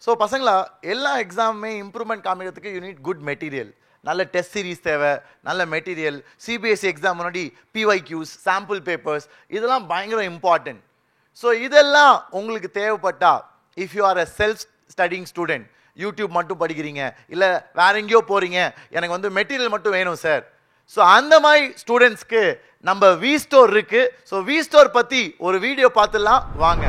So பசங்களா எல்லா எக்ஸாமுமே இம்ப்ரூவ்மெண்ட் காமிக்கிறதுக்கு யூ நீட் குட் மெட்டீரியல். நல்ல டெஸ்ட் சீரீஸ் தேவை, நல்ல மெட்டீரியல். சிபிஎஸ்சி எக்ஸாம் முன்னாடி பிஒய்க்யூஸ், சாம்பிள் பேப்பர்ஸ் இதெல்லாம் பயங்கர இம்பார்ட்டன்ட். ஸோ இதெல்லாம் உங்களுக்கு தேவைப்பட்டா, if you are a self studying student, YouTube மட்டும் படிக்கிறீங்க, இல்லை வேற எங்கேயோ போறீங்க, எனக்கு வந்து மெட்டீரியல் மட்டும் வேணும் சார். ஸோ அந்த மாதிரி ஸ்டூடெண்ட்ஸ்க்கு நம்ம வி ஸ்டோர் இருக்கு. ஸோ வி ஸ்டோர் பத்தி ஒரு வீடியோ பார்த்துலாம் வாங்க.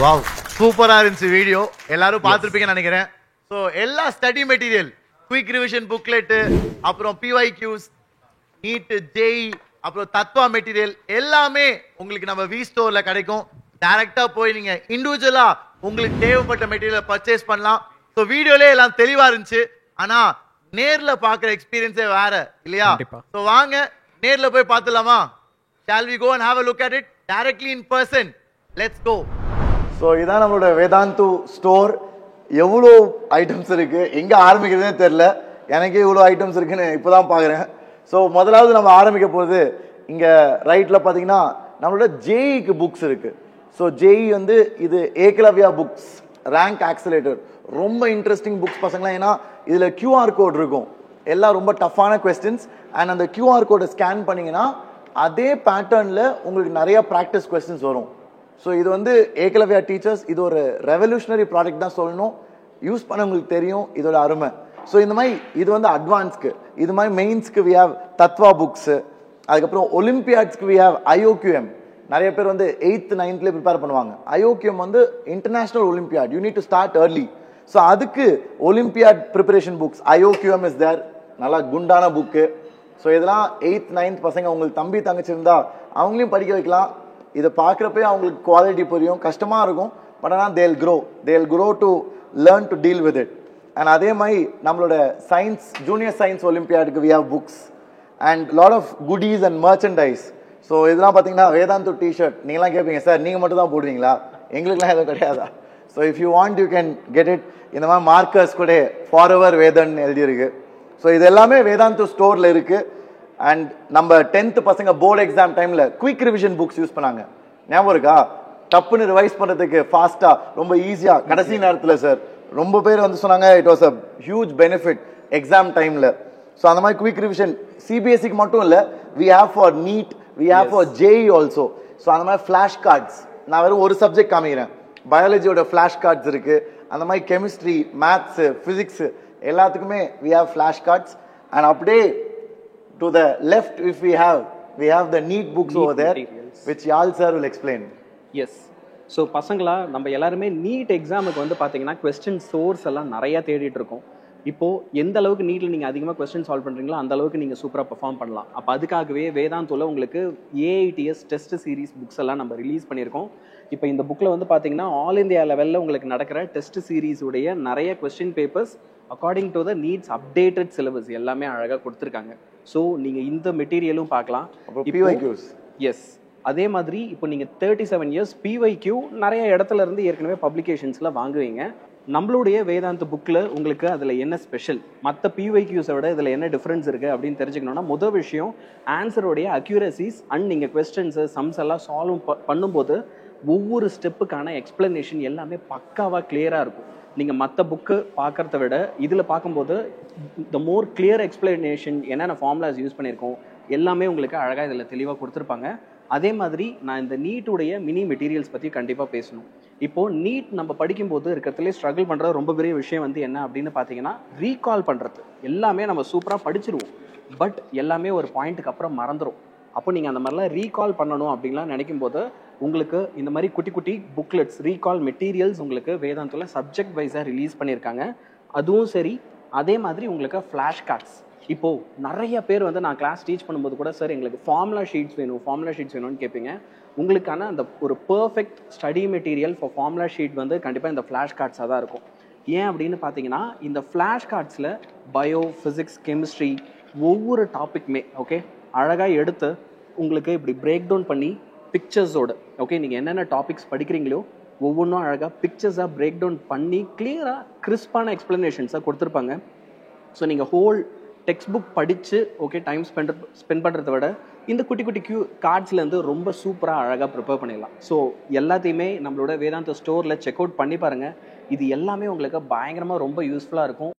வாவ், சூப்பரா இருந்துச்சு வீடியோ. எல்லாரும் பார்த்துருப்பீங்கன்னு நினைக்கிறேன். ஸோ எல்லா study material, quick revision booklet, அப்புறம் பிஒய்க்யூஸ், நீட், ஜேஇ, அப்புறம் தத்வா மெட்டீரியல் எல்லாமே உங்களுக்கு நம்ம வி ஸ்டோர்ல கிடைக்கும். டைரக்டா போய் நீங்க இண்டிவிஜுவலா உங்களுக்கு தேவைப்பட்ட மெட்டீரியல் பர்ச்சேஸ் பண்ணலாம். ஸோ வீடியோலே எல்லாம் தெளிவா இருந்துச்சு. ஆனா நேர்ல பாக்குற எக்ஸ்பீரியன்ஸே வேற இல்லையா? ஸோ வாங்க நேர்ல போய் பார்த்துலாமா? Shall we go and have a look at it directly in person? Let's go. So இதான் நம்மளோட வேதாந்து ஸ்டோர். எவ்வளோ ஐட்டம்ஸ் இருக்கு, எங்கே ஆரம்பிக்கிறதுனே தெரில. எனக்கு இவ்வளோ ஐட்டம்ஸ் இருக்குன்னு இப்போதான் பார்க்குறேன். ஸோ முதலாவது நம்ம ஆரம்பிக்க போகிறது இங்கே ரைட்டில் பார்த்தீங்கன்னா நம்மளோட ஜேஇக்கு புக்ஸ் இருக்கு. ஸோ ஜேஇ வந்து இது ஏகலவ்யா புக்ஸ், ரேங்க் ஆக்சலேட்டர். ரொம்ப இன்ட்ரெஸ்டிங் புக்ஸ் பசங்களாம். ஏன்னா இதில் கியூஆர் கோட் இருக்கும், எல்லாம் ரொம்ப டஃப்பான கொஸ்டின்ஸ். அண்ட் அந்த கியூஆர் கோடை ஸ்கேன் பண்ணிங்கன்னா அதே பேட்டர்னில் உங்களுக்கு நிறைய ப்ராக்டிஸ் கொஸ்டின்ஸ் வரும். ஸோ இது வந்து ஏகலவ்யா டீச்சர்ஸ், இது ஒரு ரெவல்யூஷனரி ப்ராடக்ட் தான் சொல்லணும். யூஸ் பண்ண உங்களுக்கு தெரியும் இதோட அருமை. ஸோ இந்த மாதிரி இது வந்து அட்வான்ஸ்க்கு, இது மாதிரி மெயின்ஸ்க்கு வி ஹேவ் தத்வா புக்ஸு. அதுக்கப்புறம் ஒலிம்பியாட்ஸ்க்கு வி ஹேவ் IOQM. நிறைய பேர் வந்து 8th 9th ப்ரிப்பேர் பண்ணுவாங்க. IOQM வந்து international olympiad, you need to start early. So அதுக்கு olympiad preparation books IOQM is there. நல்லா குண்டான புக்கு. ஸோ இதெல்லாம் 8th 9th பசங்க, உங்களுக்கு தம்பி தங்கச்சி இருந்தா அவங்களையும் படிக்க வைக்கலாம். இதை பார்க்குறப்பே அவங்களுக்கு குவாலிட்டி புரியும். கஷ்டமாக இருக்கும், பட் ஆனால் they'll grow to learn to deal with it. And அதே மாதிரி நம்மளோட சயின்ஸ், ஜூனியர் சயின்ஸ் ஒலிம்பியாடுக்கு we have books and lot of goodies and merchandise. So இதெல்லாம் பார்த்தீங்கன்னா வேதாந்து டிஷர்ட். நீங்களாம் கேட்பீங்க, சார் நீங்கள் மட்டும் தான் போடுவீங்களா, எங்களுக்குலாம் எதுவும் கிடையாதா? So if you want you can get it. இந்த மாதிரி மார்க்கர்ஸ் கூட ஃபார் எவர் வேதன் எழுதியிருக்கு. ஸோ இது எல்லாமே வேதாந்து ஸ்டோரில் இருக்குது. அண்ட் நம்ம 10th பசங்க போர்டு எக்ஸாம் டைமில் குயிக் ரிவிஷன் புக்ஸ் யூஸ் பண்ணாங்க, ஞாபகம் இருக்கா? டப்புன்னு ரிவைஸ் பண்ணுறதுக்கு ஃபாஸ்ட்டாக, ரொம்ப ஈஸியாக கடைசி நேரத்தில். சார் ரொம்ப பேர் வந்து சொன்னாங்க it was a huge benefit exam டைமில். ஸோ அந்த மாதிரி குயிக் ரிவிஷன் சிபிஎஸ்சிக்கு மட்டும் இல்லை, we have for NEET, we have for JEE also. So அந்த மாதிரி ஃப்ளாஷ் கார்ட்ஸ், நான் வெறும் ஒரு சப்ஜெக்ட் காமிக்கிறேன். பயாலஜியோட ஃப்ளாஷ் கார்ட்ஸ் இருக்குது. அந்த மாதிரி கெமிஸ்ட்ரி, மேத்ஸு, ஃபிசிக்ஸு எல்லாத்துக்குமே we have flash cards. And அப்படியே to the left, if we have the neat books over there, which Yal sir will explain. Yes. So பசங்களா நம்ம எல்லாருமே நீட் எக்ஸாமுக்கு வந்து பார்த்தீங்கன்னா கொஸ்டின் சோர்ஸ் எல்லாம் நிறைய தேடிட்டு இருக்கோம். இப்போ எந்த அளவுக்கு நீட்ல நீங்க அதிகமாக கொஸ்டின் சால்வ் பண்றீங்களோ அந்த அளவுக்கு நீங்க சூப்பரா பெர்ஃபார்ம் பண்ணலாம். அப்போ அதுக்காகவே வேதாந்துல உங்களுக்கு AITS டெஸ்ட் சீரிஸ் புக்ஸ் எல்லாம் நம்ம ரிலீஸ் பண்ணியிருக்கோம். இப்போ இந்த புக்கில் வந்து பார்த்தீங்கன்னா ஆல் இந்தியா லெவலில் உங்களுக்கு நடக்கிற டெஸ்ட் சீரீஸ் உடைய நிறைய question papers according to the needs updated syllabus எல்லாமே அழகாக கொடுத்துருக்காங்க. ஸோ நீங்கள் இந்த மெட்டீரியலும் பார்க்கலாம். எஸ், அதே மாதிரி இப்போ நீங்கள் 37 இயர்ஸ் PYQ நிறைய இடத்துல இருந்து ஏற்கனவே பப்ளிகேஷன்ஸில் வாங்குவீங்க. நம்மளுடைய வேதாந்த் புக்கில் உங்களுக்கு அதில் என்ன ஸ்பெஷல், மற்ற PYQஸை விட இதில் என்ன டிஃப்ரென்ஸ் இருக்குது அப்படின்னு தெரிஞ்சுக்கணுன்னா முதல் விஷயம் ஆன்சருடைய அக்யூரசிஸ் அண்ட் நீங்கள் கொஸ்டின்ஸு சம்ஸ் எல்லாம் சால்வ் பண்ணும்போது ஒவ்வொரு ஸ்டெப்புக்கான எக்ஸ்பிளனேஷன் எல்லாமே பக்காவாக கிளியராக இருக்கும். நீங்கள் மற்ற புக்கு பார்க்குறத விட இதில் பார்க்கும்போது த மோர் கிளியர் எக்ஸ்பிளனேஷன், என்னென்ன ஃபார்முலாஸ் யூஸ் பண்ணியிருக்கோம் எல்லாமே உங்களுக்கு அழகாக இதில் தெளிவாக கொடுத்துருப்பாங்க. அதே மாதிரி நான் இந்த நீட்டுடைய மினி மெட்டீரியல்ஸ் பற்றி கண்டிப்பாக பேசணும். இப்போது நீட் நம்ம படிக்கும்போது இருக்கிறதுலே ஸ்ட்ரகிள் பண்ணுறது ரொம்ப பெரிய விஷயம் வந்து என்ன அப்படின்னு பார்த்தீங்கன்னா ரீகால் பண்ணுறது. எல்லாமே நம்ம சூப்பராக படிச்சிருவோம், பட் எல்லாமே ஒரு பாயிண்ட்டுக்கு அப்புறம் மறந்துடும். அப்போ நீங்கள் அந்த மாதிரிலாம் ரீகால் பண்ணணும் அப்படின்லாம் நினைக்கும் போது உங்களுக்கு இந்த மாதிரி குட்டி குட்டி புக்லெட்ஸ், ரீகால் மெட்டீரியல்ஸ் உங்களுக்கு வேதாந்தில் சப்ஜெக்ட் வைஸாக ரிலீஸ் பண்ணியிருக்காங்க. அதுவும் சரி, அதே மாதிரி உங்களுக்கு ஃப்ளாஷ் கார்ட்ஸ். இப்போது நிறைய பேர் வந்து நான் கிளாஸ் டீச் பண்ணும்போது கூட சார் எங்களுக்கு ஃபார்முலா ஷீட்ஸ் வேணும்னு கேட்பீங்க. உங்களுக்கான அந்த ஒரு perfect study material for formula sheet வந்து கண்டிப்பாக இந்த ஃப்ளாஷ் கார்ட்ஸாக தான் இருக்கும். ஏன் அப்படின்னு பார்த்தீங்கன்னா இந்த ஃப்ளாஷ் கார்ட்ஸில் பயோ, ஃபிசிக்ஸ், கெமிஸ்ட்ரி ஒவ்வொரு டாப்பிக்குமே ஓகே அழகாக எடுத்து உங்களுக்கு இப்படி பிரேக் டவுன் பண்ணி பிக்சர்ஸோடு ஓகே நீங்கள் என்னென்ன டாபிக்ஸ் படிக்கிறீங்களோ ஒவ்வொன்றும் அழகாக பிக்சர்ஸாக பிரேக் டவுன் பண்ணி கிளியராக கிறிஸ்பான எக்ஸ்ப்ளனேஷன்ஸாக கொடுத்துருப்பாங்க. ஸோ நீங்கள் ஹோல் டெக்ஸ்ட் புக் படித்து ஓகே டைம் ஸ்பெண்ட் பண்ணுறத விட இந்த குட்டி குட்டி கார்ட்ஸ்லேருந்து ரொம்ப சூப்பராக அழகாக ப்ரிப்பேர் பண்ணிடலாம். ஸோ எல்லாத்தையுமே நம்மளோட வேதாந்தா ஸ்டோரில் செக் அவுட் பண்ணி பாருங்கள். இது எல்லாமே உங்களுக்கு பயங்கரமாக ரொம்ப யூஸ்ஃபுல்லாக இருக்கும்.